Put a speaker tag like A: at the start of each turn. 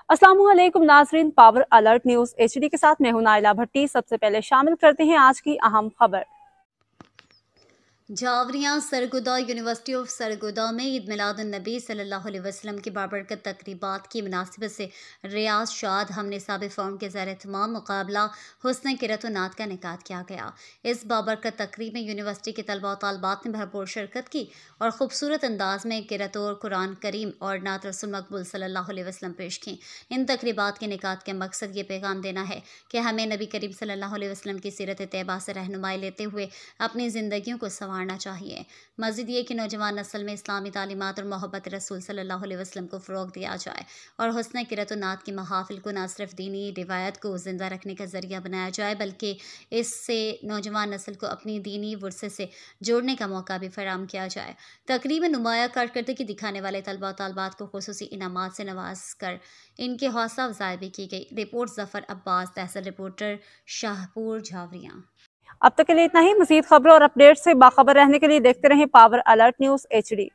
A: अस्सलामुअलैकुम नाजरीन, power alert news HD के साथ मैं हूं नाइला भट्टी। सबसे पहले शामिल करते हैं आज की अहम खबर।
B: जावरियां सरगोदा यूनिवर्सिटी ऑफ सरगोदा में ईद मिलादुन्नबी सल्लल्लाहु अलैहि वसल्लम की बाबरकत तकरीबात की मुनासिबत से रियाज शाद हम निसाब फॉर्म के ज़र एहतमाम मुकाबला हुस्न किरत नात का इनेकाद किया गया। इस बाबरकत तकरीब में यूनिवर्सिटी के तलबा और तालबात ने भरपूर शिरकत की और खूबसूरत अंदाज में किरत और कुरान करीम और नात रसूल मकबूल सल्लल्लाहु अलैहि वसल्लम पेश की। इन तकरीबात के इनेकाद के मकसद ये पैगाम देना है कि हमें नबी करीम सल्लल्लाहु अलैहि वसल्लम की सीरत तैयबा से रहनुमाई लेते हुए अपनी ज़िंदगियों को संवारना चाहिए। मज़ीद ये कि नौजवान नस्ल में इस्लामी तालीमात और मोहब्बत रसूल सल्लल्लाहु अलैहि वसल्लम को फ़रोग़ दिया जाए और हुस्न किरत नात की महाफिल को न सिर्फ दीनी रिवायत को ज़िंदा रखने का ज़रिया बनाया जाए, बल्कि इससे नौजवान नस्ल को अपनी दीनी वर्से से जोड़ने का मौका भी फराहम किया जाए। तकरीबन नुमाया कारकर्दगी दिखाने वाले तलबा और तालबात को खुसूसी इनामात से नवाज कर इनकी हौसला अफजाई भी की गई। रिपोर्ट ज़फ़र अब्बास, तहसील रिपोर्टर, शाहपुर, जावरियां।
A: अब तक के लिए इतना ही। मज़ीद खबरों और अपडेट से बाखबर रहने के लिए देखते रहें पावर अलर्ट न्यूज एचडी।